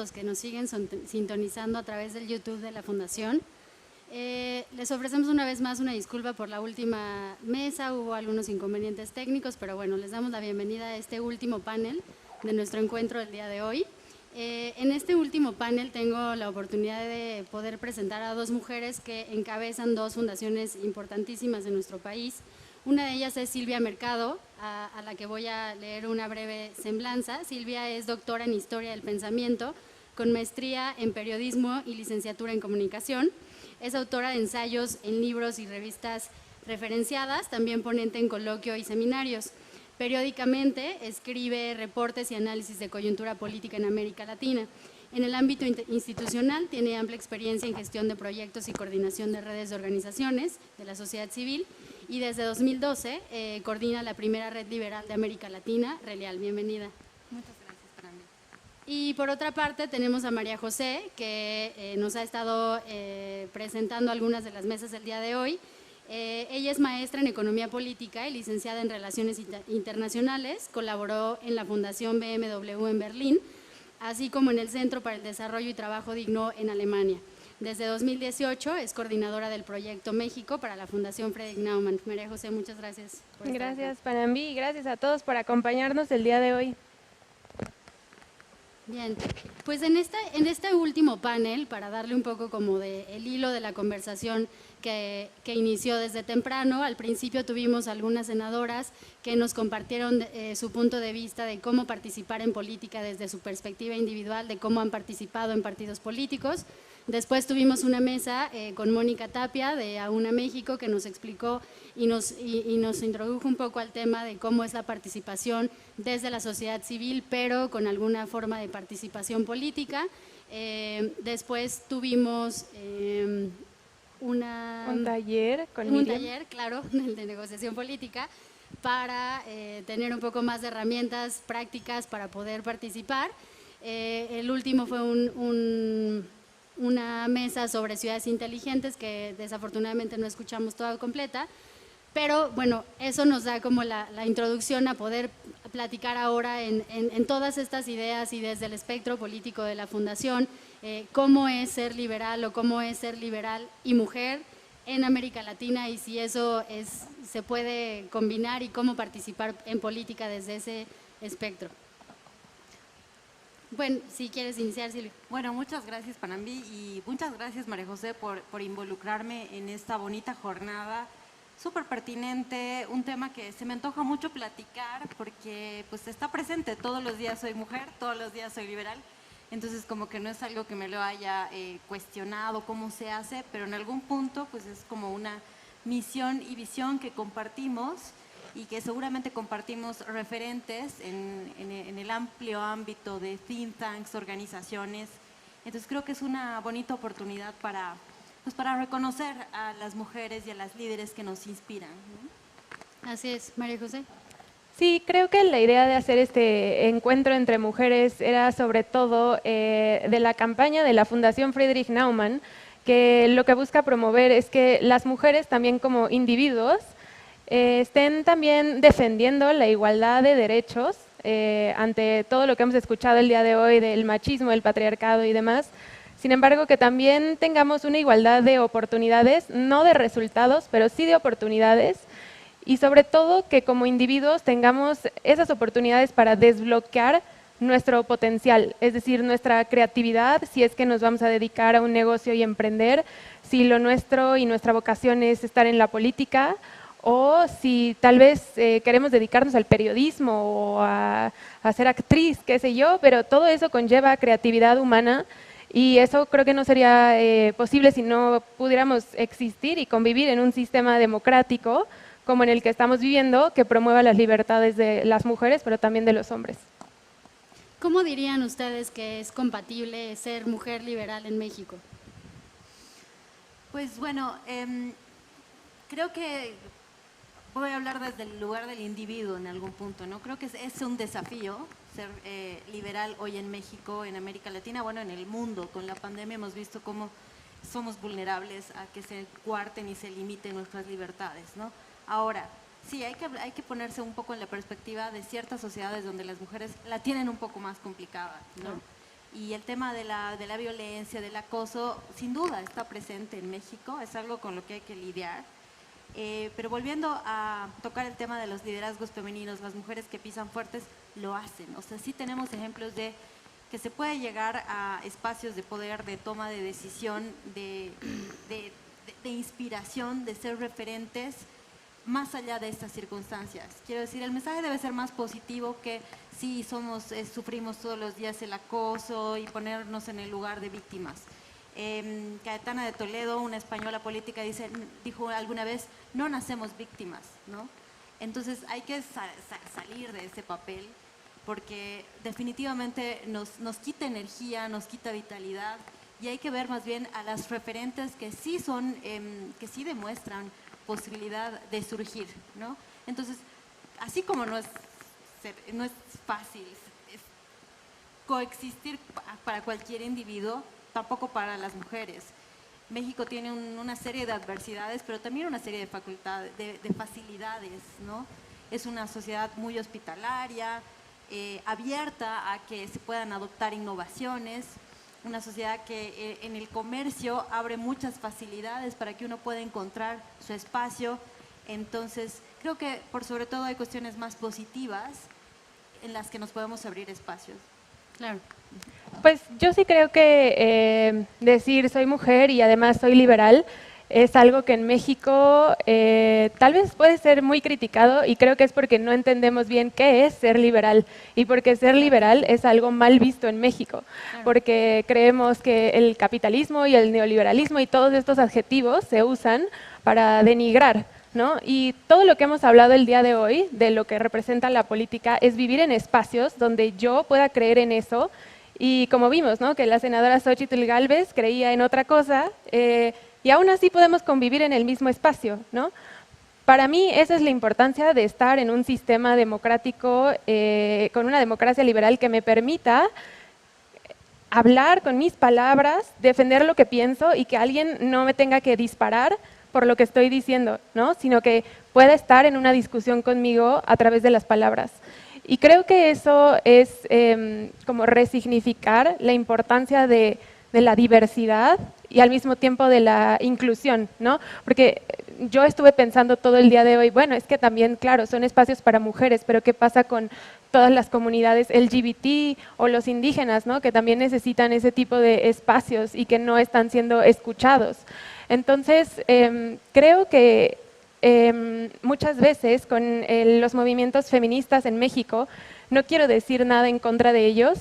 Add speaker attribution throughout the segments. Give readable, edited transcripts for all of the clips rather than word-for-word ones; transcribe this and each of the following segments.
Speaker 1: los que nos siguen sintonizando a través del YouTube de la Fundación. Les ofrecemos una vez más una disculpa por la última mesa, hubo algunos inconvenientes técnicos, pero bueno, les damos la bienvenida a este último panel de nuestro encuentro del día de hoy. En este último panel tengo la oportunidad de poder presentar a dos mujeres que encabezan dos fundaciones importantísimas de nuestro país. Una de ellas es Silvia Mercado, a la que voy a leer una breve semblanza. Silvia es doctora en Historia del Pensamiento, con maestría en Periodismo y licenciatura en Comunicación. Es autora de ensayos en libros y revistas referenciadas, también ponente en coloquio y seminarios. Periódicamente escribe reportes y análisis de coyuntura política en América Latina. En el ámbito institucional tiene amplia experiencia en gestión de proyectos y coordinación de redes de organizaciones de la sociedad civil y desde 2012 coordina la primera red liberal de América Latina, Relial. Bienvenida.
Speaker 2: Muchas gracias para mí.
Speaker 1: Y por otra parte tenemos a María José, que nos ha estado presentando algunas de las mesas del día de hoy. Ella es maestra en Economía Política y licenciada en Relaciones Internacionales, colaboró en la Fundación BMW en Berlín, así como en el Centro para el Desarrollo y Trabajo Digno en Alemania. Desde 2018 es coordinadora del Proyecto México para la Fundación Friedrich Naumann. María José, muchas gracias por estar acá.
Speaker 3: Gracias, Panambi, y gracias a todos por acompañarnos el día de hoy.
Speaker 1: Bien, pues en este último panel, para darle un poco como el hilo de la conversación que inició desde temprano, al principio tuvimos algunas senadoras que nos compartieron su punto de vista de cómo participar en política desde su perspectiva individual, de cómo han participado en partidos políticos. Después tuvimos una mesa con Mónica Tapia de AUNA México, que nos explicó y nos introdujo un poco al tema de cómo es la participación desde la sociedad civil, pero con alguna forma de participación política. Después tuvimos
Speaker 3: un taller con Miriam.
Speaker 1: taller, claro, de negociación política, para tener un poco más de herramientas prácticas para poder participar. El último fue una mesa sobre ciudades inteligentes que desafortunadamente no escuchamos toda completa, pero bueno, eso nos da como la introducción a poder platicar ahora en todas estas ideas y desde el espectro político de la Fundación, cómo es ser liberal o cómo es ser liberal y mujer en América Latina y si eso se puede combinar y cómo participar en política desde ese espectro. Bueno, si quieres iniciar, Silvia.
Speaker 2: Bueno, muchas gracias, Panambi, y muchas gracias, María José, por involucrarme en esta bonita jornada, súper pertinente, un tema que se me antoja mucho platicar porque pues está presente, todos los días soy mujer, todos los días soy liberal, entonces como que no es algo que me lo haya cuestionado cómo se hace, pero en algún punto pues es como una misión y visión que compartimos y que seguramente compartimos referentes en el amplio ámbito de think tanks, organizaciones. Entonces creo que es una bonita oportunidad para reconocer a las mujeres y a las líderes que nos inspiran, ¿no?
Speaker 1: Así es, María José.
Speaker 3: Sí, creo que la idea de hacer este encuentro entre mujeres era sobre todo de la campaña de la Fundación Friedrich Naumann, que lo que busca promover es que las mujeres también como individuos estén también defendiendo la igualdad de derechos ante todo lo que hemos escuchado el día de hoy del machismo, el patriarcado y demás. Sin embargo, que también tengamos una igualdad de oportunidades, no de resultados, pero sí de oportunidades, y sobre todo que como individuos tengamos esas oportunidades para desbloquear nuestro potencial, es decir, nuestra creatividad, si es que nos vamos a dedicar a un negocio y emprender, si lo nuestro y nuestra vocación es estar en la política, o si tal vez queremos dedicarnos al periodismo o a ser actriz, qué sé yo, pero todo eso conlleva creatividad humana y eso creo que no sería posible si no pudiéramos existir y convivir en un sistema democrático como en el que estamos viviendo, que promueva las libertades de las mujeres, pero también de los hombres.
Speaker 1: ¿Cómo dirían ustedes que es compatible ser mujer liberal en México?
Speaker 2: Pues bueno, creo que voy a hablar desde el lugar del individuo en algún punto, ¿no? Creo que es un desafío ser liberal hoy en México, en América Latina, bueno, en el mundo. Con la pandemia hemos visto cómo somos vulnerables a que se cuarten y se limiten nuestras libertades, ¿no? Ahora, sí, hay que ponerse un poco en la perspectiva de ciertas sociedades donde las mujeres la tienen un poco más complicada, ¿no? Y el tema de la violencia, del acoso, sin duda está presente en México, es algo con lo que hay que lidiar. Pero volviendo a tocar el tema de los liderazgos femeninos, las mujeres que pisan fuertes lo hacen. O sea, sí tenemos ejemplos de que se puede llegar a espacios de poder, de toma de decisión, de inspiración, de ser referentes más allá de estas circunstancias. Quiero decir, el mensaje debe ser más positivo que sí sufrimos todos los días el acoso y ponernos en el lugar de víctimas. Cayetana de Toledo, una española política, dijo alguna vez, no nacemos víctimas, ¿no? Entonces hay que salir de ese papel, porque definitivamente nos quita energía, nos quita vitalidad, y hay que ver más bien a las referentes que sí demuestran posibilidad de surgir, ¿no? Entonces, así como no es fácil coexistir para cualquier individuo, tampoco para las mujeres. México tiene una serie de adversidades, pero también una serie de facultades, de facilidades, ¿no? Es una sociedad muy hospitalaria, abierta a que se puedan adoptar innovaciones, una sociedad que en el comercio abre muchas facilidades para que uno pueda encontrar su espacio. Entonces, creo que por sobre todo hay cuestiones más positivas en las que nos podemos abrir espacios.
Speaker 1: Claro.
Speaker 3: Pues yo sí creo que decir soy mujer y además soy liberal es algo que en México tal vez puede ser muy criticado, y creo que es porque no entendemos bien qué es ser liberal, y porque ser liberal es algo mal visto en México, porque creemos que el capitalismo y el neoliberalismo y todos estos adjetivos se usan para denigrar, ¿no? Y todo lo que hemos hablado el día de hoy, de lo que representa la política, es vivir en espacios donde yo pueda creer en eso. Y como vimos, ¿no?, que la senadora Xóchitl Gálvez creía en otra cosa, y aún así podemos convivir en el mismo espacio, ¿no? Para mí esa es la importancia de estar en un sistema democrático, con una democracia liberal que me permita hablar con mis palabras, defender lo que pienso, y que alguien no me tenga que disparar por lo que estoy diciendo, ¿no?, sino que pueda estar en una discusión conmigo a través de las palabras. Y creo que eso es como resignificar la importancia de la diversidad y al mismo tiempo de la inclusión, ¿no? Porque yo estuve pensando todo el día de hoy, bueno, es que también, claro, son espacios para mujeres, pero ¿qué pasa con todas las comunidades LGBT o los indígenas, ¿no?, que también necesitan ese tipo de espacios y que no están siendo escuchados? Entonces, creo que muchas veces con los movimientos feministas en México, no quiero decir nada en contra de ellos,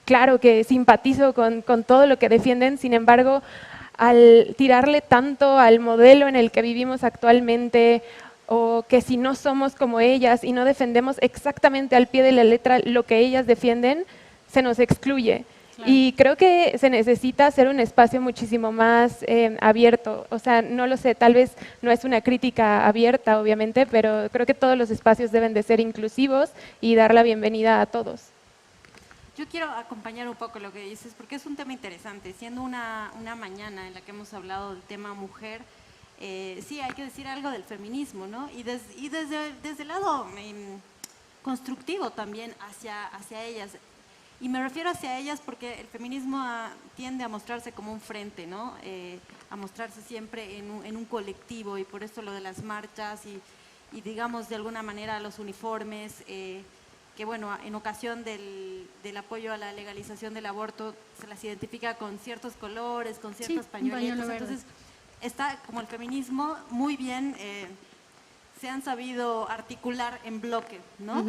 Speaker 3: claro que simpatizo con todo lo que defienden, sin embargo, al tirarle tanto al modelo en el que vivimos actualmente, o que si no somos como ellas y no defendemos exactamente al pie de la letra lo que ellas defienden, se nos excluye. Claro. Y creo que se necesita hacer un espacio muchísimo más abierto. O sea, no lo sé, tal vez no es una crítica abierta, obviamente, pero creo que todos los espacios deben de ser inclusivos y dar la bienvenida a todos.
Speaker 2: Yo quiero acompañar un poco lo que dices, porque es un tema interesante. Siendo una mañana en la que hemos hablado del tema mujer, sí, hay que decir algo del feminismo, ¿no? Y desde el lado constructivo también hacia ellas. Y me refiero hacia ellas porque el feminismo tiende a mostrarse como un frente, ¿no? A mostrarse siempre en un colectivo, y por eso lo de las marchas y digamos de alguna manera los uniformes, que bueno, en ocasión del apoyo a la legalización del aborto se las identifica con ciertos colores, con ciertas pañoletas. Entonces está como el feminismo muy bien, se han sabido articular en bloque, ¿no?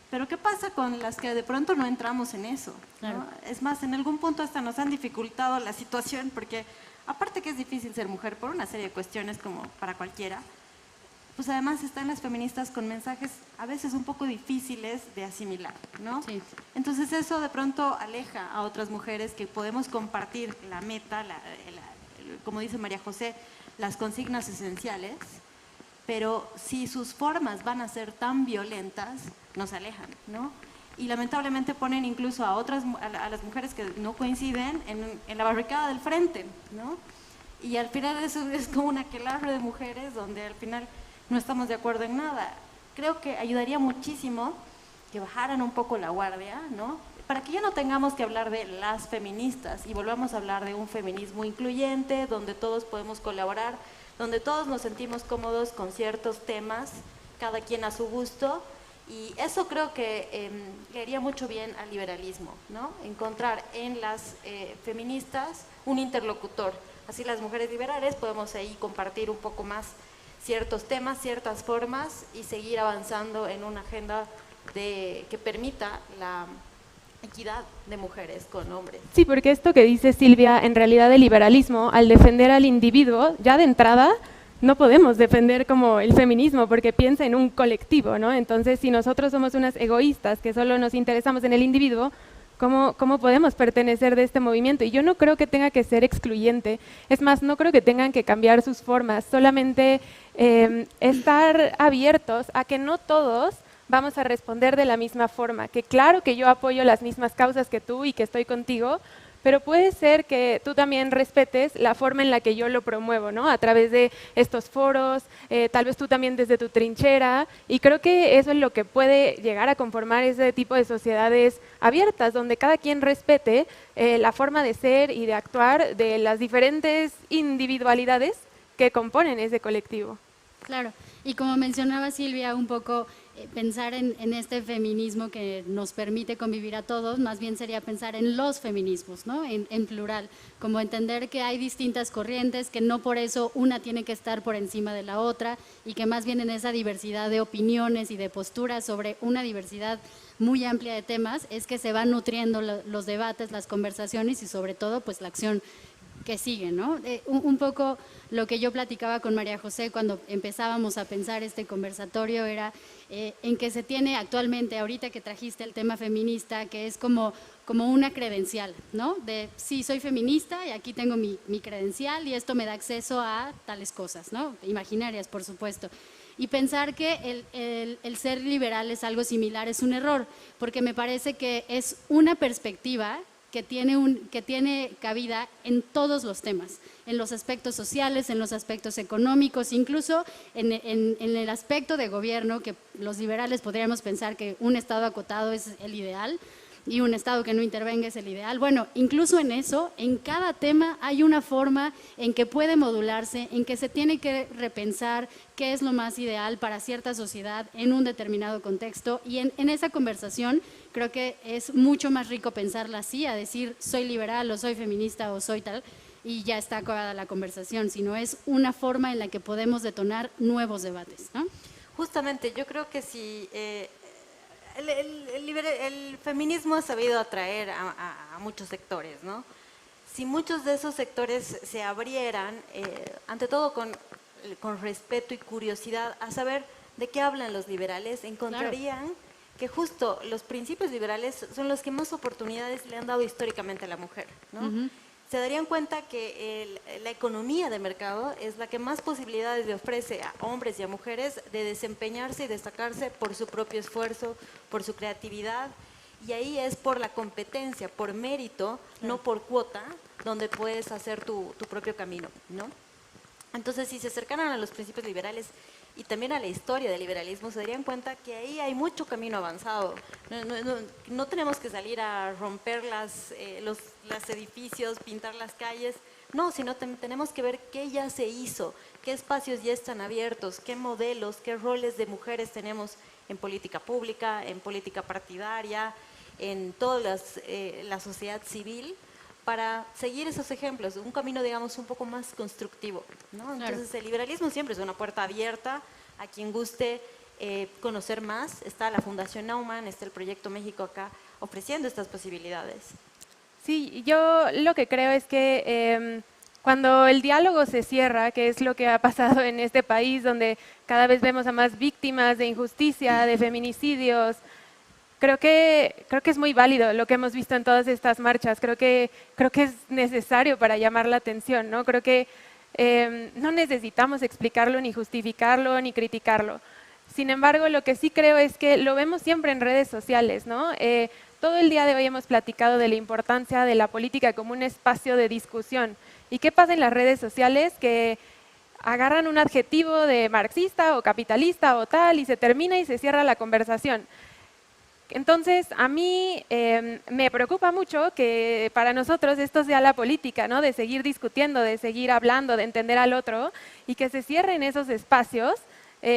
Speaker 2: Pero ¿qué pasa con las que de pronto no entramos en eso? Claro. ¿No? Es más, en algún punto hasta nos han dificultado la situación, porque aparte que es difícil ser mujer por una serie de cuestiones como para cualquiera, pues además están las feministas con mensajes a veces un poco difíciles de asimilar, ¿no? Sí. Entonces eso de pronto aleja a otras mujeres que podemos compartir la meta, como dice María José, las consignas esenciales, pero si sus formas van a ser tan violentas, nos alejan, ¿no? Y lamentablemente ponen incluso a las mujeres que no coinciden en la barricada del frente, ¿no? Y al final eso es como un aquelarre de mujeres donde al final no estamos de acuerdo en nada. Creo que ayudaría muchísimo que bajaran un poco la guardia, ¿no? para que ya no tengamos que hablar de las feministas y volvamos a hablar de un feminismo incluyente, donde todos podemos colaborar, donde todos nos sentimos cómodos con ciertos temas, cada quien a su gusto, y eso creo que le haría mucho bien al liberalismo, ¿no? Encontrar en las feministas un interlocutor, así las mujeres liberales podemos ahí compartir un poco más ciertos temas, ciertas formas y seguir avanzando en una agenda que permita la equidad de mujeres con hombres.
Speaker 3: Sí, porque esto que dice Silvia, en realidad el liberalismo, al defender al individuo, ya de entrada, no podemos defender como el feminismo, porque piensa en un colectivo, ¿no? Entonces, si nosotros somos unas egoístas que solo nos interesamos en el individuo, ¿cómo podemos pertenecer de este movimiento? Y yo no creo que tenga que ser excluyente, es más, no creo que tengan que cambiar sus formas, solamente estar abiertos a que no todos vamos a responder de la misma forma, que claro que yo apoyo las mismas causas que tú y que estoy contigo, pero puede ser que tú también respetes la forma en la que yo lo promuevo, ¿no? A través de estos foros, tal vez tú también desde tu trinchera, y creo que eso es lo que puede llegar a conformar ese tipo de sociedades abiertas, donde cada quien respete la forma de ser y de actuar de las diferentes individualidades que componen ese colectivo.
Speaker 1: Claro, y como mencionaba Silvia, un poco pensar en este feminismo que nos permite convivir a todos, más bien sería pensar en los feminismos, ¿no? En plural, como entender que hay distintas corrientes, que no por eso una tiene que estar por encima de la otra y que más bien en esa diversidad de opiniones y de posturas sobre una diversidad muy amplia de temas es que se van nutriendo los debates, las conversaciones y sobre todo pues la acción que sigue, ¿no? Un poco lo que yo platicaba con María José cuando empezábamos a pensar este conversatorio era en que se tiene actualmente, ahorita que trajiste el tema feminista, que es como una credencial, ¿no? De sí, soy feminista y aquí tengo mi credencial y esto me da acceso a tales cosas, ¿no? Imaginarias, por supuesto. Y pensar que el ser liberal es algo similar es un error, porque me parece que es una perspectiva que tiene cabida en todos los temas, en los aspectos sociales, en los aspectos económicos, incluso en el aspecto de gobierno, que los liberales podríamos pensar que un Estado acotado es el ideal y un Estado que no intervenga es el ideal. Bueno, incluso en eso, en cada tema hay una forma en que puede modularse, en que se tiene que repensar qué es lo más ideal para cierta sociedad en un determinado contexto, y en esa conversación creo que es mucho más rico pensarla así, a decir soy liberal o soy feminista o soy tal, y ya está acabada la conversación, sino es una forma en la que podemos detonar nuevos debates, ¿no?
Speaker 2: Justamente, yo creo que si el feminismo ha sabido atraer a muchos sectores, ¿no? Si muchos de esos sectores se abrieran, ante todo con respeto y curiosidad a saber de qué hablan los liberales, encontrarían que justo los principios liberales son los que más oportunidades le han dado históricamente a la mujer, ¿no? Se darían cuenta que la economía de mercado es la que más posibilidades le ofrece a hombres y a mujeres de desempeñarse y destacarse por su propio esfuerzo, por su creatividad, y ahí es por la competencia, por mérito, no por cuota, donde puedes hacer tu propio camino, ¿no? Entonces, si se acercaran a los principios liberales y también a la historia del liberalismo, se darían cuenta que ahí hay mucho camino avanzado. No tenemos que salir a romper los edificios, pintar las calles, no, sino tenemos que ver qué ya se hizo, qué espacios ya están abiertos, qué modelos, qué roles de mujeres tenemos en política pública, en política partidaria, en toda la sociedad civil, para seguir esos ejemplos, un camino, digamos, un poco más constructivo, ¿no? Entonces, el liberalismo siempre es una puerta abierta a quien guste conocer más. Está la Fundación Naumann, está el Proyecto México acá ofreciendo estas posibilidades.
Speaker 3: Sí, yo lo que creo es que cuando el diálogo se cierra, que es lo que ha pasado en este país, donde cada vez vemos a más víctimas de injusticia, de feminicidios, creo que es muy válido lo que hemos visto en todas estas marchas. Creo que es necesario para llamar la atención, ¿no? Creo que no necesitamos explicarlo, ni justificarlo, ni criticarlo. Sin embargo, lo que sí creo es que lo vemos siempre en redes sociales, ¿no? Todo el día de hoy hemos platicado de la importancia de la política como un espacio de discusión. ¿Y qué pasa en las redes sociales? Que agarran un adjetivo de marxista o capitalista o tal y se termina y se cierra la conversación. Entonces, a mí me preocupa mucho que para nosotros esto sea la política, ¿no? De seguir discutiendo, de seguir hablando, de entender al otro y que se cierren esos espacios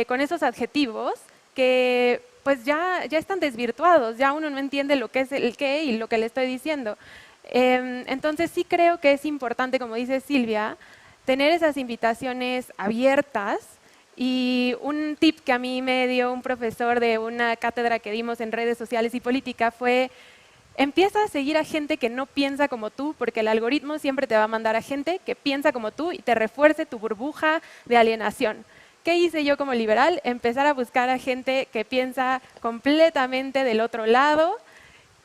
Speaker 3: con esos adjetivos que pues ya están desvirtuados, ya uno no entiende lo que es el qué y lo que le estoy diciendo. Entonces, sí creo que es importante, como dice Silvia, tener esas invitaciones abiertas. Y un tip que a mí me dio un profesor de una cátedra que dimos en redes sociales y política fue: empieza a seguir a gente que no piensa como tú, porque el algoritmo siempre te va a mandar a gente que piensa como tú y te refuerce tu burbuja de alienación. ¿Qué hice yo como liberal? Empezar a buscar a gente que piensa completamente del otro lado.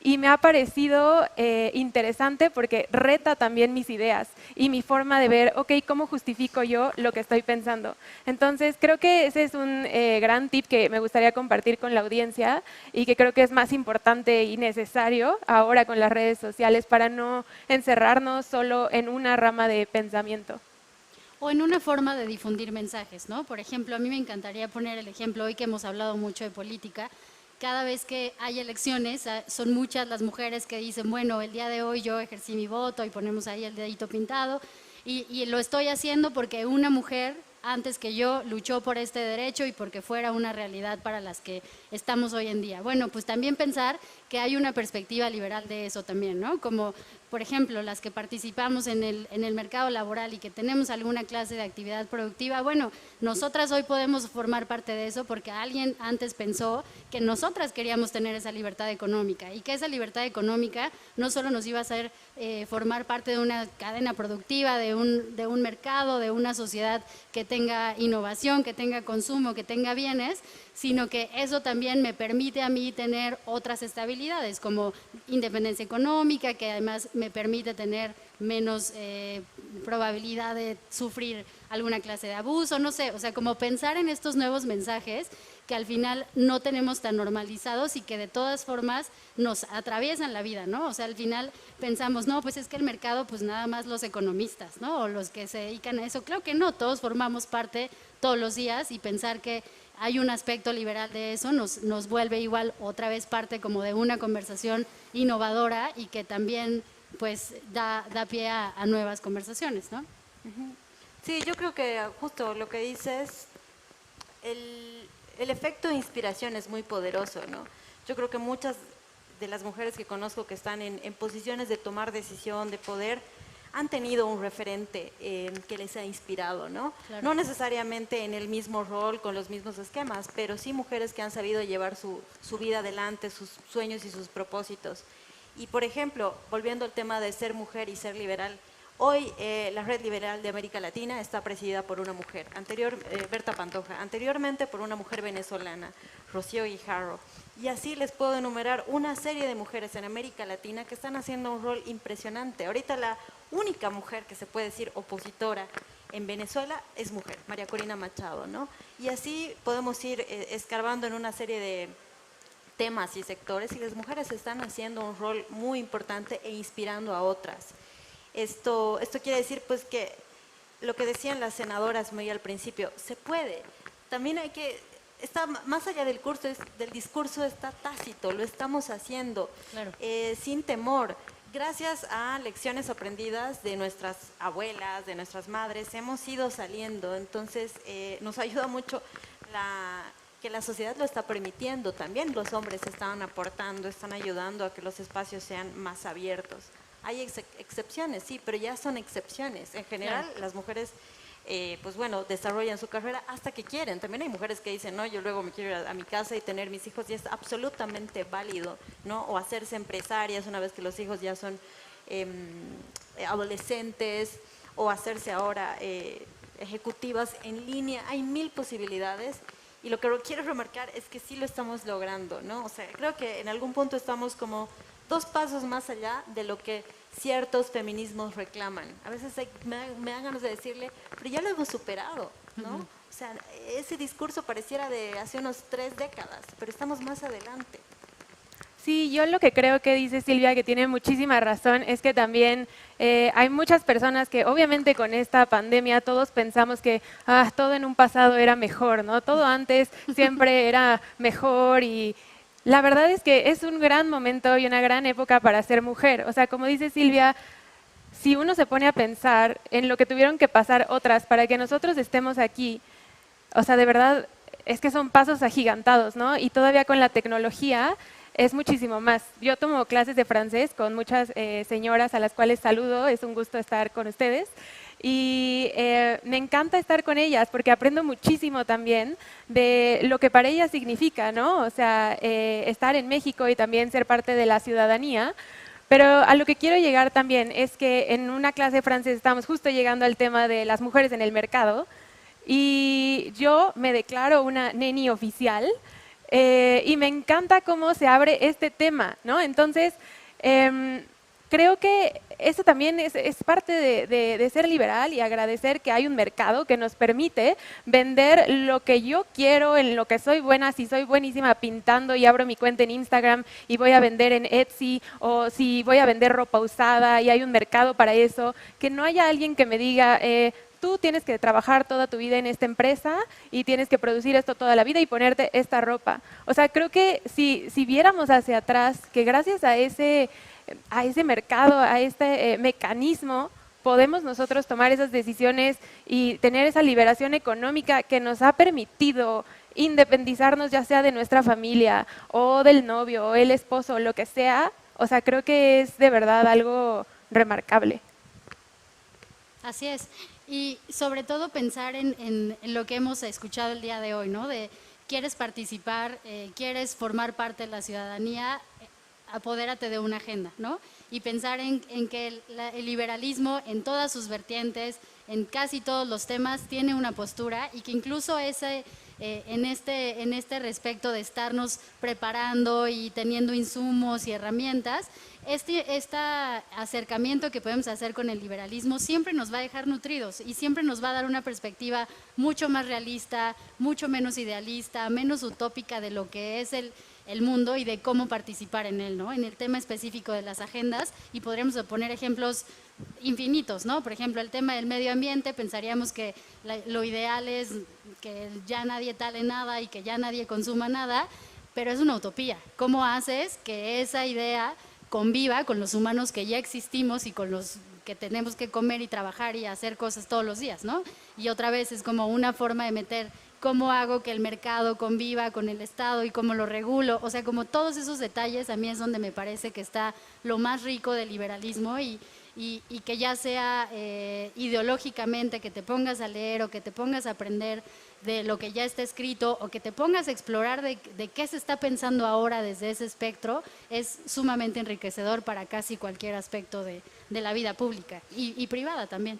Speaker 3: Y me ha parecido interesante porque reta también mis ideas y mi forma de ver, ok, ¿cómo justifico yo lo que estoy pensando? Entonces, creo que ese es un gran tip que me gustaría compartir con la audiencia y que creo que es más importante y necesario ahora con las redes sociales para no encerrarnos solo en una rama de pensamiento.
Speaker 1: O en una forma de difundir mensajes, ¿no? Por ejemplo, a mí me encantaría poner el ejemplo, hoy que hemos hablado mucho de política, cada vez que hay elecciones, son muchas las mujeres que dicen, bueno, el día de hoy yo ejercí mi voto y ponemos ahí el dedito pintado y lo estoy haciendo porque una mujer antes que yo luchó por este derecho y porque fuera una realidad para las que estamos hoy en día. Bueno, pues también pensar que hay una perspectiva liberal de eso también, ¿no? Como, por ejemplo, las que participamos en el mercado laboral y que tenemos alguna clase de actividad productiva, bueno, nosotras hoy podemos formar parte de eso porque alguien antes pensó que nosotras queríamos tener esa libertad económica y que esa libertad económica no solo nos iba a hacer formar parte de una cadena productiva, de un mercado, de una sociedad que tenga innovación, que tenga consumo, que tenga bienes, sino que eso también me permite a mí tener otras estabilidades, como independencia económica, que además me permite tener menos probabilidad de sufrir alguna clase de abuso, no sé, o sea, como pensar en estos nuevos mensajes que al final no tenemos tan normalizados y que de todas formas nos atraviesan la vida, ¿no? O sea, al final pensamos, no, pues es que el mercado, pues nada más los economistas, ¿no? O los que se dedican a eso. Creo que no, todos formamos parte todos los días y pensar que hay un aspecto liberal de eso nos vuelve igual otra vez parte como de una conversación innovadora y que también pues da pie a nuevas conversaciones, ¿no?
Speaker 2: Sí, yo creo que justo lo que dices, el efecto de inspiración es muy poderoso, ¿no? Yo creo que muchas de las mujeres que conozco que están en posiciones de tomar decisión, de poder, han tenido un referente que les ha inspirado, ¿no? Claro. No necesariamente en el mismo rol, con los mismos esquemas, pero sí mujeres que han sabido llevar su vida adelante, sus sueños y sus propósitos. Y, por ejemplo, volviendo al tema de ser mujer y ser liberal, hoy la Red Liberal de América Latina está presidida por una mujer, Berta Pantoja, anteriormente por una mujer venezolana, Rocío Guijarro. Y así les puedo enumerar una serie de mujeres en América Latina que están haciendo un rol impresionante. Ahorita la única mujer que se puede decir opositora en Venezuela es mujer, María Corina Machado, ¿no? Y así podemos ir escarbando en una serie de temas y sectores y las mujeres están haciendo un rol muy importante e inspirando a otras. Esto quiere decir pues que lo que decían las senadoras muy al principio, se puede. También hay que, está más allá del discurso está tácito, lo estamos haciendo, claro. Sin temor. Gracias a lecciones aprendidas de nuestras abuelas, de nuestras madres, hemos ido saliendo. Entonces nos ayuda mucho que la sociedad lo está permitiendo. También los hombres están aportando, están ayudando a que los espacios sean más abiertos. Hay excepciones, sí, pero ya son excepciones. En general, claro. Las mujeres, pues bueno, desarrollan su carrera hasta que quieren. También hay mujeres que dicen, no, yo luego me quiero ir a mi casa y tener mis hijos, y es absolutamente válido, ¿no? O hacerse empresarias una vez que los hijos ya son adolescentes, o hacerse ahora ejecutivas en línea. Hay 1000 posibilidades. Y lo que quiero remarcar es que sí lo estamos logrando, ¿no? O sea, creo que en algún punto estamos como 2 pasos más allá de lo que ciertos feminismos reclaman. A veces me dan ganas de decirle, pero ya lo hemos superado, ¿no? O sea, ese discurso pareciera de hace unos 3 décadas, pero estamos más adelante.
Speaker 3: Sí, yo lo que creo que dice Silvia, que tiene muchísima razón, es que también hay muchas personas que obviamente con esta pandemia todos pensamos que todo en un pasado era mejor, ¿no? Todo antes siempre era mejor y La verdad es que es un gran momento y una gran época para ser mujer. O sea, como dice Silvia, si uno se pone a pensar en lo que tuvieron que pasar otras para que nosotros estemos aquí, o sea, de verdad es que son pasos agigantados, ¿no? Y todavía con la tecnología es muchísimo más. Yo tomo clases de francés con muchas señoras a las cuales saludo, es un gusto estar con ustedes. Y me encanta estar con ellas porque aprendo muchísimo también de lo que para ellas significa, ¿no? O sea, estar en México y también ser parte de la ciudadanía. Pero a lo que quiero llegar también es que en una clase de francés estamos justo llegando al tema de las mujeres en el mercado y yo me declaro una neni oficial y me encanta cómo se abre este tema, ¿no? Entonces, creo que eso también es parte de ser liberal y agradecer que hay un mercado que nos permite vender lo que yo quiero, en lo que soy buena. Si soy buenísima pintando y abro mi cuenta en Instagram y voy a vender en Etsy, o si voy a vender ropa usada y hay un mercado para eso, que no haya alguien que me diga, tú tienes que trabajar toda tu vida en esta empresa y tienes que producir esto toda la vida y ponerte esta ropa. O sea, creo que si viéramos hacia atrás, que gracias a ese mercado, a este mecanismo, podemos nosotros tomar esas decisiones y tener esa liberación económica que nos ha permitido independizarnos ya sea de nuestra familia o del novio o el esposo, lo que sea. O sea, creo que es de verdad algo remarcable.
Speaker 1: Así es. Y sobre todo pensar en lo que hemos escuchado el día de hoy, ¿no? De quieres participar, quieres formar parte de la ciudadanía, apodérate de una agenda, ¿no? Y pensar en que el liberalismo en todas sus vertientes, en casi todos los temas, tiene una postura y que incluso en este respecto de estarnos preparando y teniendo insumos y herramientas, este acercamiento que podemos hacer con el liberalismo siempre nos va a dejar nutridos y siempre nos va a dar una perspectiva mucho más realista, mucho menos idealista, menos utópica de lo que es el mundo y de cómo participar en él, ¿no? En el tema específico de las agendas, y podríamos poner ejemplos infinitos, ¿no? Por ejemplo, el tema del medio ambiente, pensaríamos que lo ideal es que ya nadie tale nada y que ya nadie consuma nada, pero es una utopía. ¿Cómo haces que esa idea conviva con los humanos que ya existimos y con los que tenemos que comer y trabajar y hacer cosas todos los días, ¿no? Y otra vez es como una forma de meter cómo hago que el mercado conviva con el Estado y cómo lo regulo. O sea, como todos esos detalles a mí es donde me parece que está lo más rico del liberalismo y que ya sea ideológicamente que te pongas a leer o que te pongas a aprender de lo que ya está escrito o que te pongas a explorar de qué se está pensando ahora desde ese espectro, es sumamente enriquecedor para casi cualquier aspecto de la vida pública y privada también.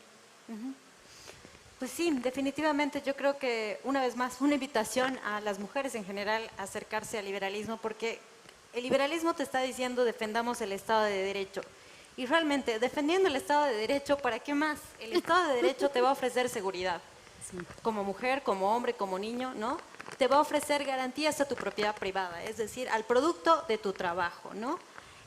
Speaker 2: Pues sí, definitivamente yo creo que una vez más una invitación a las mujeres en general a acercarse al liberalismo, porque el liberalismo te está diciendo defendamos el Estado de Derecho. Y realmente, defendiendo el Estado de Derecho, ¿para qué más? El Estado de Derecho te va a ofrecer seguridad. Sí. Como mujer, como hombre, como niño, ¿no? Te va a ofrecer garantías a tu propiedad privada, es decir, al producto de tu trabajo, ¿no?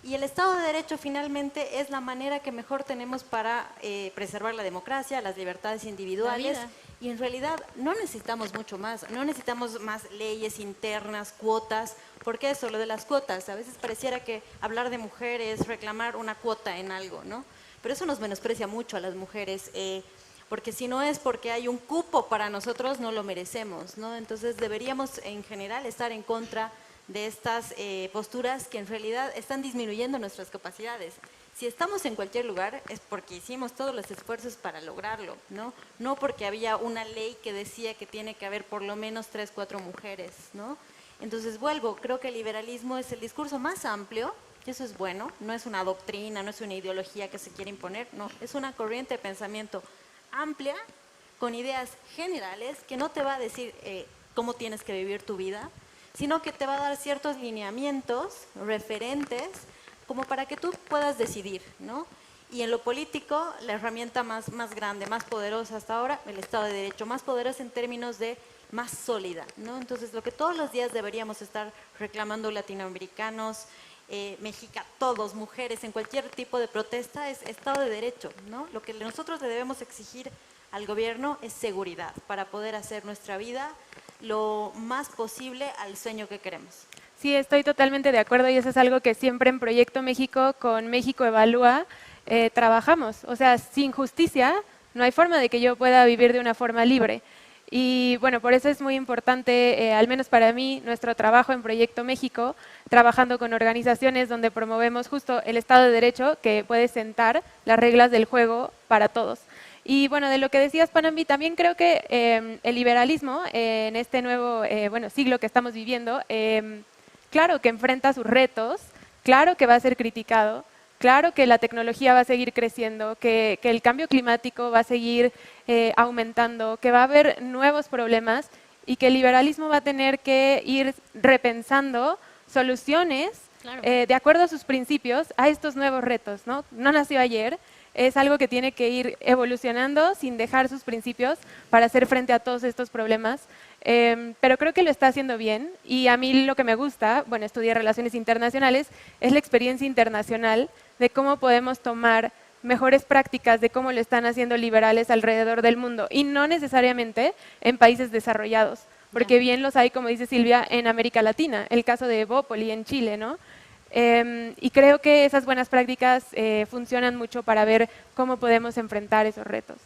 Speaker 2: Y el Estado de Derecho finalmente es la manera que mejor tenemos para preservar la democracia, las libertades individuales. Y en realidad no necesitamos mucho más, no necesitamos más leyes internas, cuotas, porque eso, lo de las cuotas, a veces pareciera que hablar de mujeres es reclamar una cuota en algo, ¿no? Pero eso nos menosprecia mucho a las mujeres, porque si no es porque hay un cupo para nosotros, no lo merecemos, ¿no? Entonces deberíamos en general estar en contra de estas posturas que en realidad están disminuyendo nuestras capacidades. Si estamos en cualquier lugar es porque hicimos todos los esfuerzos para lograrlo, ¿no? No porque había una ley que decía que tiene que haber por lo menos 3, 4 mujeres, ¿no? Entonces vuelvo, creo que el liberalismo es el discurso más amplio, y eso es bueno, no es una doctrina, no es una ideología que se quiere imponer, no, es una corriente de pensamiento amplia, con ideas generales, que no te va a decir cómo tienes que vivir tu vida, sino que te va a dar ciertos lineamientos, referentes, como para que tú puedas decidir, ¿no? Y en lo político, la herramienta más grande, más poderosa hasta ahora, el Estado de Derecho, más poderosa en términos de más sólida, ¿no? Entonces, lo que todos los días deberíamos estar reclamando latinoamericanos, mexicanos, todos, mujeres, en cualquier tipo de protesta, es Estado de Derecho, ¿no? Lo que nosotros le debemos exigir al gobierno es seguridad para poder hacer nuestra vida lo más posible al sueño que queremos.
Speaker 3: Sí, estoy totalmente de acuerdo y eso es algo que siempre en Proyecto México con México Evalúa trabajamos. O sea, sin justicia no hay forma de que yo pueda vivir de una forma libre. Y bueno, por eso es muy importante, al menos para mí, nuestro trabajo en Proyecto México, trabajando con organizaciones donde promovemos justo el Estado de Derecho que puede sentar las reglas del juego para todos. Y bueno, de lo que decías, Panambi, también creo que el liberalismo en este nuevo siglo que estamos viviendo, claro que enfrenta sus retos, claro que va a ser criticado, claro que la tecnología va a seguir creciendo, que el cambio climático va a seguir aumentando, que va a haber nuevos problemas y que el liberalismo va a tener que ir repensando soluciones
Speaker 1: Claro.
Speaker 3: de acuerdo a sus principios a estos nuevos retos, ¿no? No nació ayer, es algo que tiene que ir evolucionando sin dejar sus principios para hacer frente a todos estos problemas. Pero creo que lo está haciendo bien y a mí lo que me gusta, bueno, estudié Relaciones Internacionales, es la experiencia internacional de cómo podemos tomar mejores prácticas de cómo lo están haciendo liberales alrededor del mundo y no necesariamente en países desarrollados, porque bien los hay, como dice Silvia, en América Latina, el caso de Evópoli en Chile, ¿no? Y creo que esas buenas prácticas funcionan mucho para ver cómo podemos enfrentar esos retos.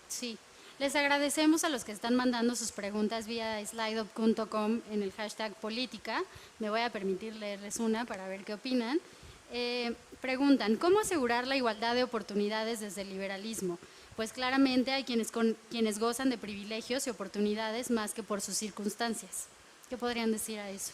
Speaker 1: Sí, les agradecemos a los que están mandando sus preguntas vía slideup.com en el hashtag política. Me voy a permitir leerles una para ver qué opinan. Preguntan, ¿cómo asegurar la igualdad de oportunidades desde el liberalismo? Pues claramente hay quienes gozan de privilegios y oportunidades más que por sus circunstancias. ¿Qué podrían decir a eso?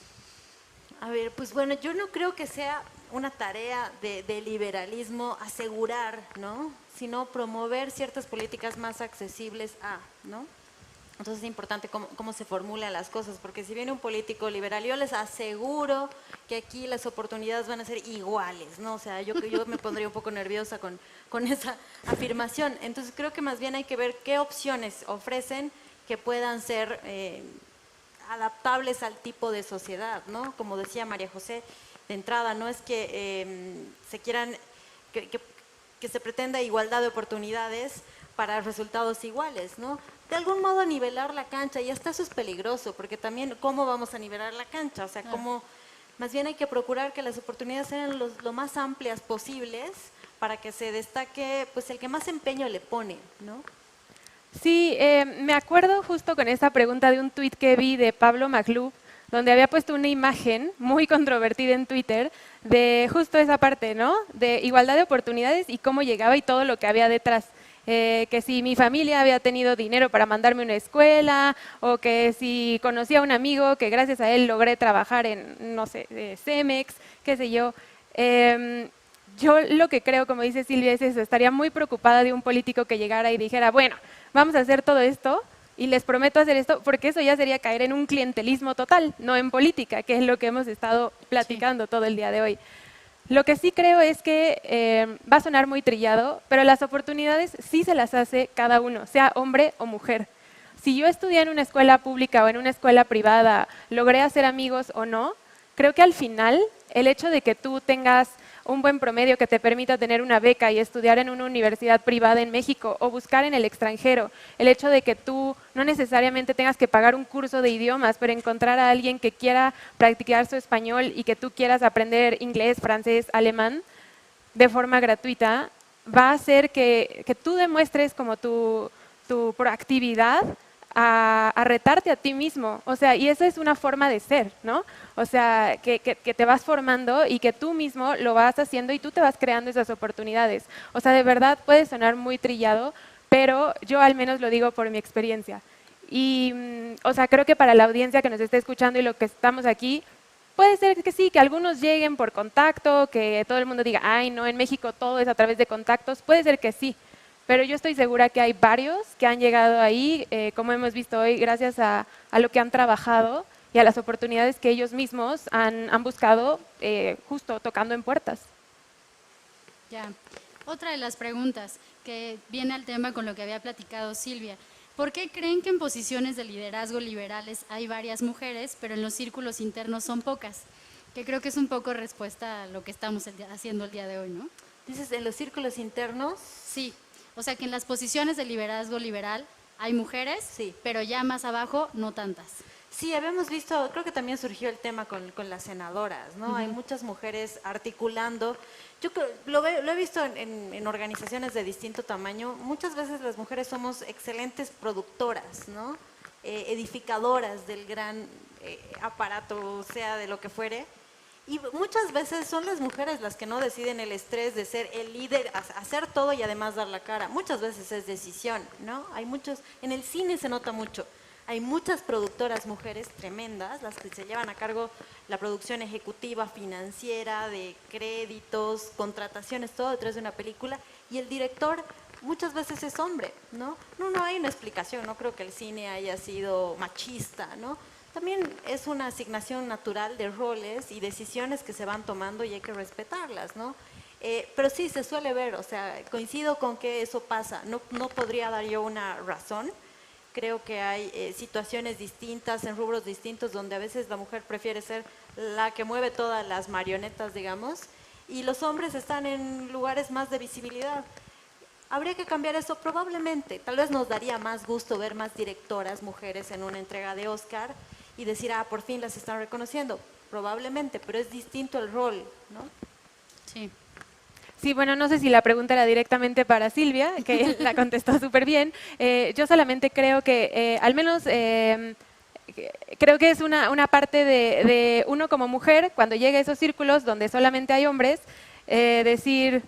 Speaker 4: A ver, pues bueno, yo no creo que sea una tarea de liberalismo asegurar, ¿no? Sino promover ciertas políticas más accesibles a, ¿no? Entonces es importante cómo se formulan las cosas, porque si viene un político liberal, yo les aseguro que aquí las oportunidades van a ser iguales, ¿no? O sea, yo me pondría un poco nerviosa con esa afirmación. Entonces creo que más bien hay que ver qué opciones ofrecen que puedan ser adaptables al tipo de sociedad, ¿no? Como decía María José, de entrada, no es que se quieran, que se pretenda igualdad de oportunidades para resultados iguales, ¿no? De algún modo nivelar la cancha, y hasta eso es peligroso, porque también, ¿cómo vamos a nivelar la cancha? O sea, cómo, más bien hay que procurar que las oportunidades sean lo más amplias posibles para que se destaque, pues, el que más empeño le pone, ¿no?
Speaker 3: Sí, me acuerdo justo con esa pregunta de un tuit que vi de Pablo Maglub, donde había puesto una imagen muy controvertida en Twitter de justo esa parte, ¿no? De igualdad de oportunidades y cómo llegaba y todo lo que había detrás. Que si mi familia había tenido dinero para mandarme a una escuela, o que si conocía a un amigo que gracias a él logré trabajar en, no sé, Cemex, qué sé yo. Yo lo que creo, como dice Silvia, es eso, estaría muy preocupada de un político que llegara y dijera, bueno, vamos a hacer todo esto y les prometo hacer esto, porque eso ya sería caer en un clientelismo total, no en política, que es lo que hemos estado platicando todo el día de hoy. Lo que sí creo es que va a sonar muy trillado, pero las oportunidades sí se las hace cada uno, sea hombre o mujer. Si yo estudié en una escuela pública o en una escuela privada, logré hacer amigos o no, creo que al final el hecho de que tú tengas un buen promedio que te permita tener una beca y estudiar en una universidad privada en México o buscar en el extranjero, el hecho de que tú no necesariamente tengas que pagar un curso de idiomas, pero encontrar a alguien que quiera practicar su español y que tú quieras aprender inglés, francés, alemán de forma gratuita, va a hacer que tú demuestres como tu proactividad a retarte a ti mismo. O sea, y esa es una forma de ser, ¿no? O sea, que te vas formando y que tú mismo lo vas haciendo y tú te vas creando esas oportunidades. O sea, de verdad puede sonar muy trillado, pero yo al menos lo digo por mi experiencia. Y, o sea, creo que para la audiencia que nos está escuchando y lo que estamos aquí, puede ser que sí, que algunos lleguen por contacto, que todo el mundo diga, ay, no, en México todo es a través de contactos. Puede ser que sí, pero yo estoy segura que hay varios que han llegado ahí, como hemos visto hoy, gracias a lo que han trabajado y a las oportunidades que ellos mismos han buscado justo tocando en puertas.
Speaker 1: Ya. Otra de las preguntas que viene al tema con lo que había platicado Silvia. ¿Por qué creen que en posiciones de liderazgo liberales hay varias mujeres, pero en los círculos internos son pocas? Que creo que es un poco respuesta a lo que estamos haciendo el día de hoy, ¿no?
Speaker 4: Dices, en los círculos internos.
Speaker 1: Sí. O sea, que en las posiciones de liderazgo liberal hay mujeres,
Speaker 4: Sí.
Speaker 1: pero ya más abajo no tantas.
Speaker 4: Sí, habíamos visto, creo que también surgió el tema con las senadoras, ¿no? Hay muchas mujeres articulando. Lo he visto en organizaciones de distinto tamaño. Muchas veces las mujeres somos excelentes productoras, ¿no? Edificadoras del gran aparato, sea de lo que fuere. Y muchas veces son las mujeres las que no deciden el estrés de ser el líder, hacer todo y además dar la cara. Muchas veces es decisión, ¿no? Hay muchos, en el cine se nota mucho. Hay muchas productoras mujeres tremendas, las que se llevan a cargo la producción ejecutiva, financiera, de créditos, contrataciones, todo detrás de una película. Y el director muchas veces es hombre, ¿no? No hay una explicación, no creo que el cine haya sido machista, ¿no? También es una asignación natural de roles y decisiones que se van tomando y hay que respetarlas, ¿no? Pero sí, se suele ver, o sea, coincido con que eso pasa. No podría dar yo una razón. Creo que hay situaciones distintas, en rubros distintos, donde a veces la mujer prefiere ser la que mueve todas las marionetas, digamos, y los hombres están en lugares más de visibilidad. ¿Habría que cambiar eso? Probablemente. Tal vez nos daría más gusto ver más directoras mujeres en una entrega de Oscar y decir, ah, por fin las están reconociendo. Probablemente, pero es distinto el rol, ¿no?
Speaker 1: Sí.
Speaker 3: Sí, bueno, no sé si la pregunta era directamente para Silvia, que la contestó súper bien. Yo solamente creo que, al menos, creo que es una parte de uno como mujer, cuando llega a esos círculos donde solamente hay hombres, decir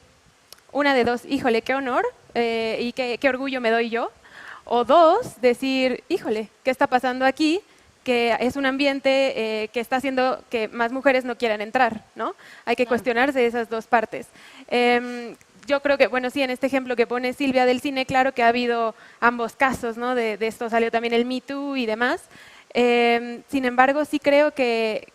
Speaker 3: una de dos, híjole, qué honor y qué orgullo me doy yo. O dos, decir, híjole, ¿qué está pasando aquí? Que es un ambiente que está haciendo que más mujeres no quieran entrar, ¿no? Hay que cuestionarse esas dos partes. Yo creo que, bueno, sí, en este ejemplo que pone Silvia del cine, claro que ha habido ambos casos, ¿no? De esto salió también el Me Too y demás. Sin embargo, sí creo que,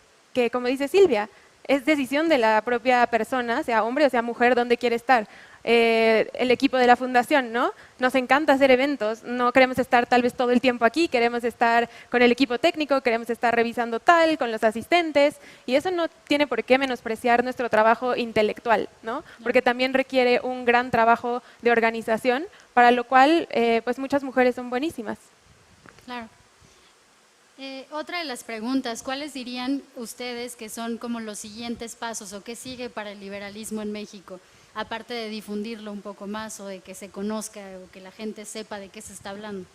Speaker 3: como dice Silvia, es decisión de la propia persona, sea hombre o sea mujer, dónde quiere estar. El equipo de la fundación, ¿no? Nos encanta hacer eventos, no queremos estar tal vez todo el tiempo aquí, queremos estar con el equipo técnico, queremos estar revisando tal, con los asistentes, y eso no tiene por qué menospreciar nuestro trabajo intelectual, ¿no? Porque también requiere un gran trabajo de organización, para lo cual, pues muchas mujeres son buenísimas.
Speaker 1: Claro. Otra de las preguntas, ¿cuáles dirían ustedes que son como los siguientes pasos o qué sigue para el liberalismo en México? Aparte de difundirlo un poco más o de que se conozca o que la gente sepa de qué se está hablando.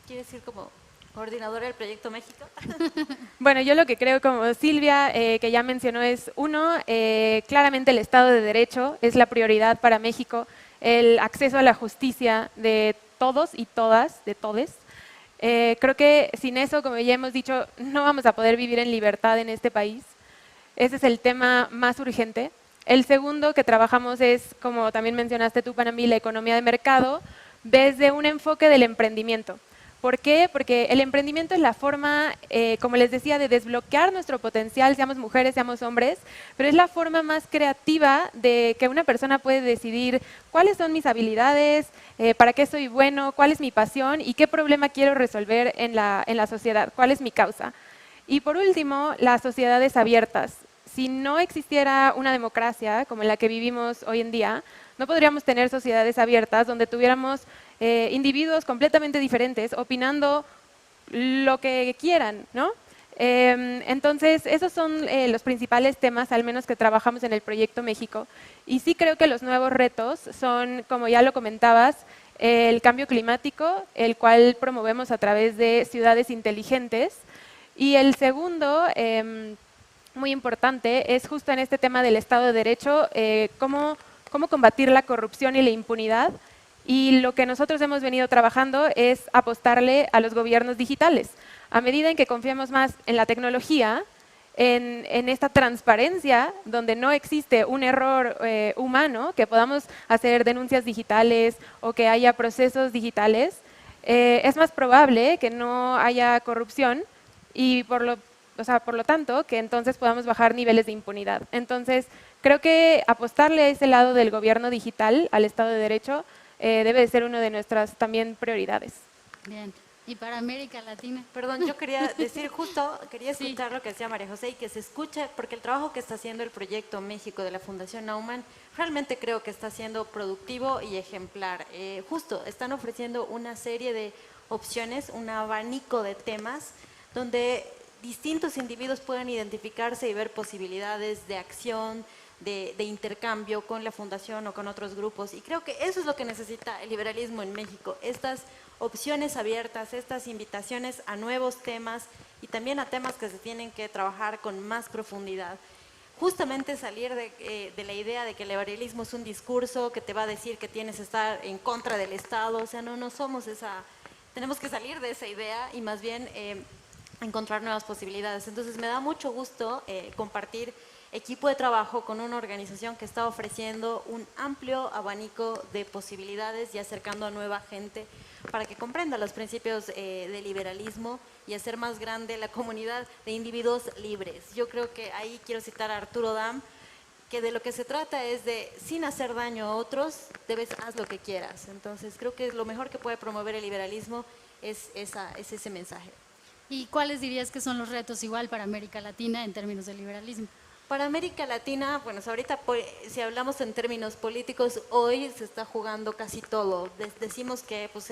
Speaker 4: ¿Quieres decir como coordinadora del Proyecto México?
Speaker 3: Bueno, yo lo que creo como Silvia, que ya mencionó, es uno, claramente el Estado de Derecho es la prioridad para México, el acceso a la justicia de todos y todas, de todes. Creo que sin eso, como ya hemos dicho, no vamos a poder vivir en libertad en este país. Ese es el tema más urgente. El segundo que trabajamos es, como también mencionaste tú, Panambi, la economía de mercado, desde un enfoque del emprendimiento. ¿Por qué? Porque el emprendimiento es la forma, como les decía, de desbloquear nuestro potencial, seamos mujeres, seamos hombres, pero es la forma más creativa de que una persona puede decidir cuáles son mis habilidades, para qué soy bueno, cuál es mi pasión y qué problema quiero resolver en la sociedad, cuál es mi causa. Y por último, las sociedades abiertas. Si no existiera una democracia como la que vivimos hoy en día, no podríamos tener sociedades abiertas donde tuviéramos individuos completamente diferentes opinando lo que quieran, ¿no? Entonces, esos son los principales temas, al menos que trabajamos en el Proyecto México. Y sí creo que los nuevos retos son, como ya lo comentabas, el cambio climático, el cual promovemos a través de ciudades inteligentes. Y el segundo, muy importante, es justo en este tema del Estado de Derecho, cómo combatir la corrupción y la impunidad. Y lo que nosotros hemos venido trabajando es apostarle a los gobiernos digitales. A medida en que confiamos más en la tecnología, en esta transparencia, donde no existe un error humano, que podamos hacer denuncias digitales o que haya procesos digitales, es más probable que no haya corrupción y por lo tanto, que entonces podamos bajar niveles de impunidad. Entonces, creo que apostarle a ese lado del gobierno digital, al Estado de Derecho, debe de ser una de nuestras también prioridades.
Speaker 1: Bien. ¿Y para América Latina?
Speaker 4: Perdón, yo quería decir justo, quería escuchar lo que decía María José y que se escuche, porque el trabajo que está haciendo el Proyecto México de la Fundación Naumann, realmente creo que está siendo productivo y ejemplar. Justo, están ofreciendo una serie de opciones, un abanico de temas donde distintos individuos puedan identificarse y ver posibilidades de acción, de intercambio con la fundación o con otros grupos. Y creo que eso es lo que necesita el liberalismo en México, estas opciones abiertas, estas invitaciones a nuevos temas y también a temas que se tienen que trabajar con más profundidad. Justamente salir de la idea de que el liberalismo es un discurso que te va a decir que tienes que estar en contra del Estado, o sea, no somos esa, tenemos que salir de esa idea y más bien encontrar nuevas posibilidades. Entonces me da mucho gusto compartir equipo de trabajo con una organización que está ofreciendo un amplio abanico de posibilidades y acercando a nueva gente para que comprenda los principios del liberalismo y hacer más grande la comunidad de individuos libres. Yo creo que ahí quiero citar a Arturo Dam, que de lo que se trata es de, sin hacer daño a otros, haz lo que quieras. Entonces creo que lo mejor que puede promover el liberalismo es ese mensaje.
Speaker 1: ¿Y cuáles dirías que son los retos igual para América Latina en términos de liberalismo?
Speaker 4: Para América Latina, bueno, ahorita si hablamos en términos políticos, hoy se está jugando casi todo. Decimos que pues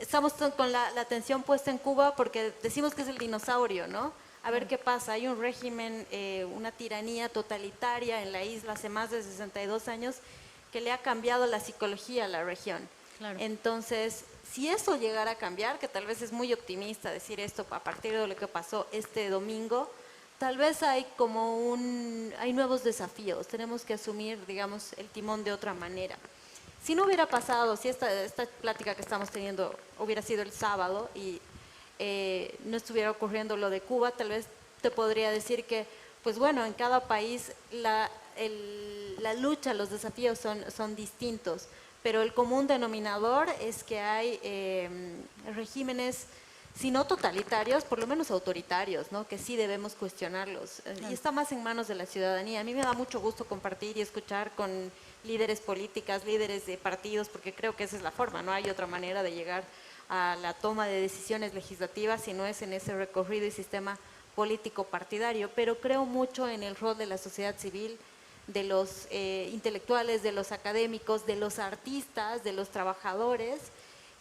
Speaker 4: estamos con la atención puesta en Cuba porque decimos que es el dinosaurio, ¿no? A ver qué pasa. Hay un régimen, una tiranía totalitaria en la isla hace más de 62 años que le ha cambiado la psicología a la región.
Speaker 1: Claro.
Speaker 4: Entonces, si eso llegara a cambiar, que tal vez es muy optimista decir esto a partir de lo que pasó este domingo, tal vez hay nuevos desafíos, tenemos que asumir, digamos, el timón de otra manera. Si no hubiera pasado, si esta plática que estamos teniendo hubiera sido el sábado y no estuviera ocurriendo lo de Cuba, tal vez te podría decir que, pues bueno, en cada país la lucha, los desafíos son distintos, pero el común denominador es que hay regímenes, si no totalitarios, por lo menos autoritarios, ¿no? Que sí debemos cuestionarlos. Y está más en manos de la ciudadanía. A mí me da mucho gusto compartir y escuchar con líderes políticas, líderes de partidos, porque creo que esa es la forma, no hay otra manera de llegar a la toma de decisiones legislativas si no es en ese recorrido y sistema político partidario. Pero creo mucho en el rol de la sociedad civil, de los intelectuales, de los académicos, de los artistas, de los trabajadores,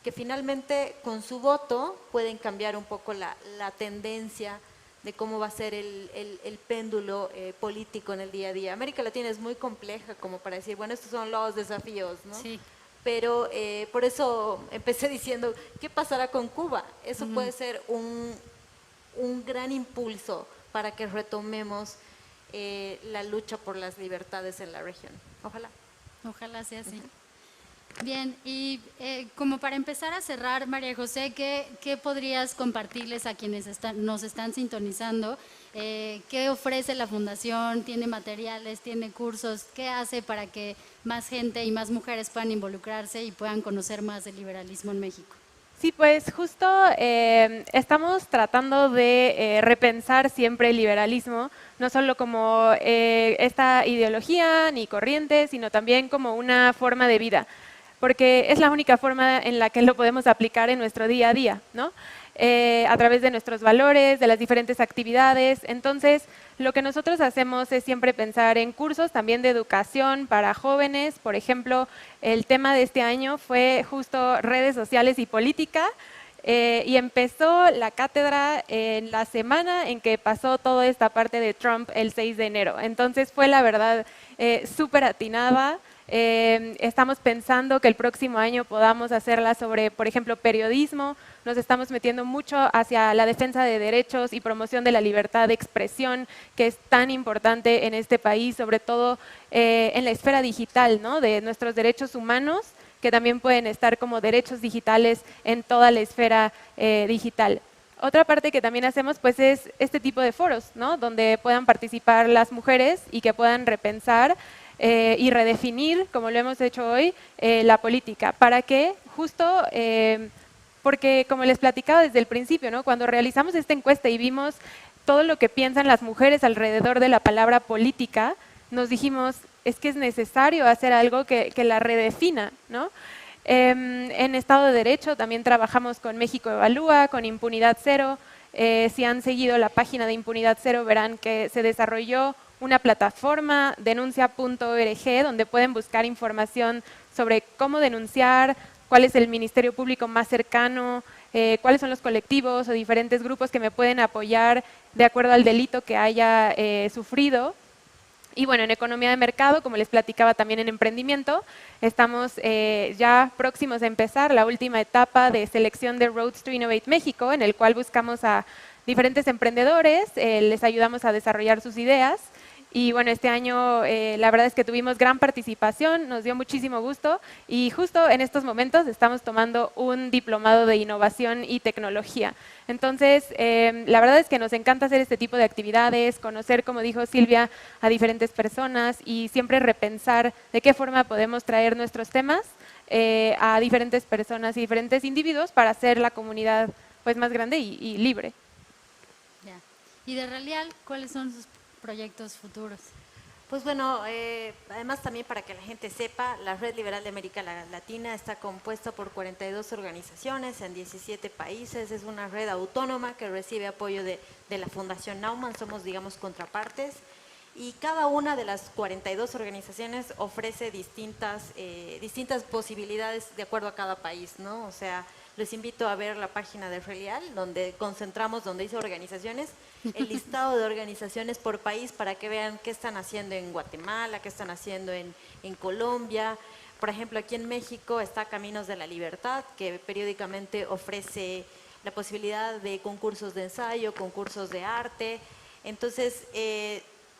Speaker 4: que finalmente con su voto pueden cambiar un poco la tendencia de cómo va a ser el péndulo político en el día a día. América Latina es muy compleja como para decir, bueno, estos son los desafíos, ¿no?
Speaker 1: Sí.
Speaker 4: Pero por eso empecé diciendo, ¿qué pasará con Cuba? Eso puede ser un gran impulso para que retomemos la lucha por las libertades en la región. Ojalá.
Speaker 1: Ojalá sea así. Bien, y como para empezar a cerrar, María José, ¿qué podrías compartirles a quienes nos están sintonizando? ¿Qué ofrece la Fundación? ¿Tiene materiales? ¿Tiene cursos? ¿Qué hace para que más gente y más mujeres puedan involucrarse y puedan conocer más del liberalismo en México?
Speaker 3: Sí, pues justo estamos tratando de repensar siempre el liberalismo, no solo como esta ideología ni corriente, sino también como una forma de vida, porque es la única forma en la que lo podemos aplicar en nuestro día a día, ¿no? A través de nuestros valores, de las diferentes actividades. Entonces, lo que nosotros hacemos es siempre pensar en cursos también de educación para jóvenes. Por ejemplo, el tema de este año fue justo redes sociales y política, y empezó la cátedra en la semana en que pasó toda esta parte de Trump el 6 de enero. Entonces, fue la verdad súper atinada. Estamos pensando que el próximo año podamos hacerla sobre, por ejemplo, periodismo. Nos estamos metiendo mucho hacia la defensa de derechos y promoción de la libertad de expresión, que es tan importante en este país, sobre todo en la esfera digital, ¿no? De nuestros derechos humanos, que también pueden estar como derechos digitales en toda la esfera digital. Otra parte que también hacemos pues es este tipo de foros, ¿no? Donde puedan participar las mujeres y que puedan repensar y redefinir, como lo hemos hecho hoy, la política. ¿Para qué? Justo porque, como les platicaba desde el principio, ¿no? Cuando realizamos esta encuesta y vimos todo lo que piensan las mujeres alrededor de la palabra política, nos dijimos, es que es necesario hacer algo que la redefina, ¿no? En Estado de Derecho también trabajamos con México Evalúa, con Impunidad Cero. Si han seguido la página de Impunidad Cero, verán que se desarrolló una plataforma, denuncia.org, donde pueden buscar información sobre cómo denunciar, cuál es el ministerio público más cercano, cuáles son los colectivos o diferentes grupos que me pueden apoyar de acuerdo al delito que haya sufrido. Y bueno, en economía de mercado, como les platicaba también en emprendimiento, estamos ya próximos a empezar la última etapa de selección de Roads to Innovate México, en el cual buscamos a diferentes emprendedores, les ayudamos a desarrollar sus ideas. Y bueno, este año la verdad es que tuvimos gran participación, nos dio muchísimo gusto y justo en estos momentos estamos tomando un diplomado de innovación y tecnología. Entonces, la verdad es que nos encanta hacer este tipo de actividades, conocer, como dijo Silvia, a diferentes personas y siempre repensar de qué forma podemos traer nuestros temas a diferentes personas y diferentes individuos para hacer la comunidad pues, más grande y libre.
Speaker 1: Ya. Y de Relial, ¿cuáles son sus proyectos futuros?
Speaker 4: Pues bueno, además también para que la gente sepa, la Red Liberal de América Latina está compuesta por 42 organizaciones en 17 países, es una red autónoma que recibe apoyo de la Fundación Naumann, somos digamos contrapartes, y cada una de las 42 organizaciones ofrece distintas posibilidades de acuerdo a cada país, ¿no? O sea, les invito a ver la página de Relial, donde concentramos, donde dice organizaciones, el listado de organizaciones por país para que vean qué están haciendo en Guatemala, qué están haciendo en Colombia. Por ejemplo, aquí en México está Caminos de la Libertad, que periódicamente ofrece la posibilidad de concursos de ensayo, concursos de arte. Entonces,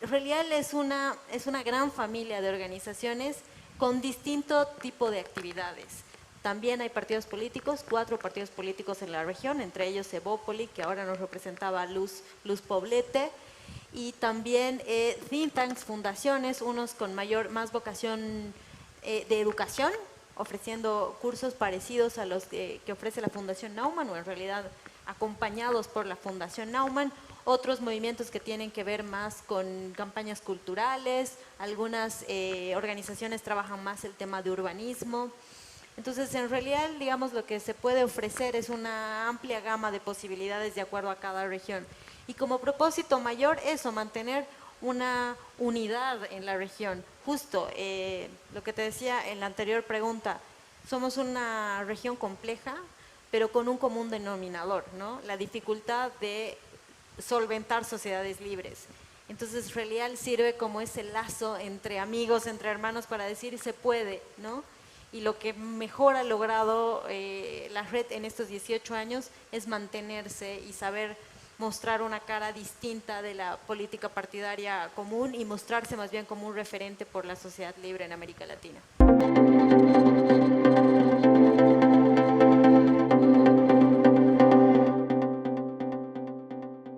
Speaker 4: Relial es una gran familia de organizaciones con distinto tipo de actividades. También hay partidos políticos, 4 partidos políticos en la región, entre ellos Evópoli, que ahora nos representaba Luz Poblete, y también think tanks, fundaciones, unos con más vocación de educación, ofreciendo cursos parecidos a los que ofrece la Fundación Naumann, o en realidad acompañados por la Fundación Naumann, otros movimientos que tienen que ver más con campañas culturales, algunas organizaciones trabajan más el tema de urbanismo. Entonces, en realidad, digamos, lo que se puede ofrecer es una amplia gama de posibilidades de acuerdo a cada región. Y como propósito mayor, eso, mantener una unidad en la región. Justo, lo que te decía en la anterior pregunta, somos una región compleja, pero con un común denominador, ¿no? La dificultad de solventar sociedades libres. Entonces, Relial sirve como ese lazo entre amigos, entre hermanos, para decir se puede, ¿no? Y lo que mejor ha logrado la red en estos 18 años es mantenerse y saber mostrar una cara distinta de la política partidaria común y mostrarse más bien como un referente por la sociedad libre en América Latina.